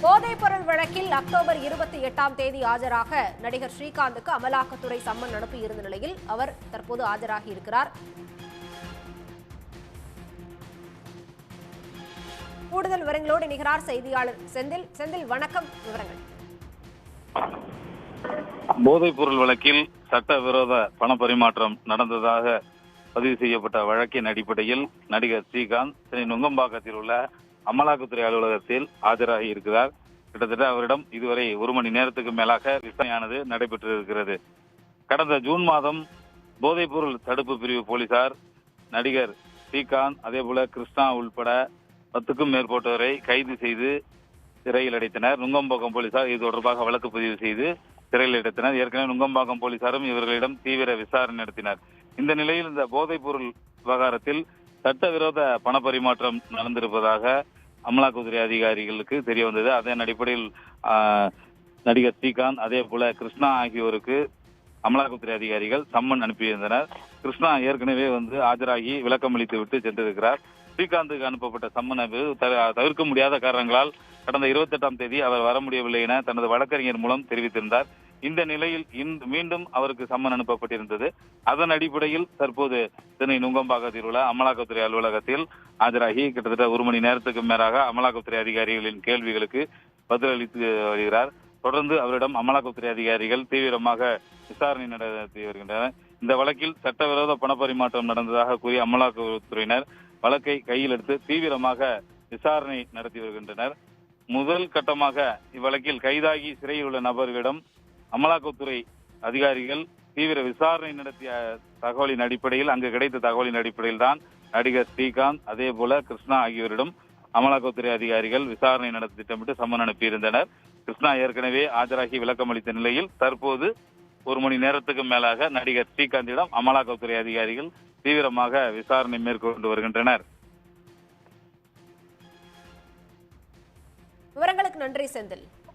போதைப் பொருள் வழக்கில் அக்டோபர் 28ஆம் தேதி ஆஜராக நடிகர் ஸ்ரீகாந்துக்கு அமலாக்கத்துறை சம்மன் அனுப்பியிருந்த நிலையில் அவர் தற்போது ஆஜராகி இருக்கிறார். கூடுதல் விவரங்களோடு இணைகிறார் செய்தியாளர் செந்தில். செந்தில், வணக்கம். விவரங்கள். போதைப் பொருள் வழக்கில் சட்டவிரோத பண பரிமாற்றம் நடந்ததாக பதிவு செய்யப்பட்ட வழக்கின் அடிப்படையில் நடிகர் ஸ்ரீகாந்த் சென்னை நுங்கம்பாக்கத்தில் உள்ள அமலாக்கத்துறை அலுவலகத்தில் ஆஜராகி இருக்கிறார். கிட்டத்தட்ட அவரிடம் இதுவரை 1 மணி நேரத்துக்கு மேலாக விசாரணையானது நடைபெற்றிருக்கிறது. கடந்த ஜூன் மாதம் போதைப் பொருள் தடுப்பு பிரிவு போலீசார் நடிகர் ஸ்ரீகாந்த் அதேபோல கிருஷ்ணா உள்பட 10க்கும் மேற்பட்டோரை கைது செய்து சிறையில் அடைத்தனர். நுங்கம்பாக்கம் போலீசார் இது தொடர்பாக வழக்கு பதிவு செய்து சிறையில் அடைத்தனர். ஏற்கனவே நுங்கம்பாக்கம் போலீசாரும் இவர்களிடம் தீவிர விசாரணை நடத்தினர். இந்த நிலையில் இந்த போதைப் பொருள் விவகாரத்தில் சட்டவிரோத பண பரிமாற்றம் நடந்திருப்பதாக அமலாக்கத்துறை அதிகாரிகளுக்கு தெரிய வந்தது. அதன் அடிப்படையில் நடிகர் ஸ்ரீகாந்த் அதே போல கிருஷ்ணா ஆகியோருக்கு அமலாக்கத்துறை அதிகாரிகள் சம்மன் அனுப்பியிருந்தனர். கிருஷ்ணா ஏற்கனவே ஆஜராகி விளக்கம் அளித்து விட்டு சென்றிருக்கிறார். ஸ்ரீகாந்துக்கு அனுப்பப்பட்ட சம்மன் தவிர்க்க முடியாத காரணங்களால் கடந்த 28ஆம் தேதி அவர் வர முடியவில்லை என தனது வழக்கறிஞர் மூலம் தெரிவித்திருந்தார். இந்த நிலையில் மீண்டும் அவருக்கு சம்மன் அனுப்பப்பட்டிருந்தது. அதன் அடிப்படையில் தற்போது சென்னை நுங்கம்பாக்கத்தில் உள்ள அமலாக்கத்துறை அலுவலகத்தில் ஆஜராகி கிட்டத்தட்ட 1 மணி நேரத்துக்கு மேலாக அமலாக்கத்துறை அதிகாரிகளின் கேள்விகளுக்கு பதிலளித்து வருகிறார். தொடர்ந்து அவரிடம் அமலாக்கத்துறை அதிகாரிகள் தீவிரமாக விசாரணை நடத்தி வருகின்றனர். இந்த வழக்கில் சட்டவிரோத பணப்பரிமாற்றம் நடந்ததாக கூறிய அமலாக்கத்துறையினர் வழக்கை கையில் எடுத்து தீவிரமாக விசாரணை நடத்தி வருகின்றனர். முதல் கட்டமாக இவ்வழக்கில் கைதாகி சிறையில் உள்ள நபர்களிடம் அமலாக்கத்துறை அதிகாரிகள் தீவிர விசாரணை நடத்திய தகவலின் அடிப்படையில் அங்கு கிடைத்த தகவலின் அடிப்படையில் தான் நடிகர் ஸ்ரீகாந்த் அதே போல கிருஷ்ணா ஆகியோரிடம் அமலாக்கத்துறை அதிகாரிகள் விசாரணை நடத்த திட்டமிட்டு சம்மன் அனுப்பியிருந்தனர். கிருஷ்ணா ஏற்கனவே ஆஜராகி விளக்கம் அளித்த நிலையில் தற்போது 1 மணி நேரத்துக்கு மேலாக நடிகர் ஸ்ரீகாந்திடம் அமலாக்கத்துறை அதிகாரிகள் தீவிரமாக விசாரணை மேற்கொண்டு வருகின்றனர். விவரங்களுக்கு நன்றி செந்தில்.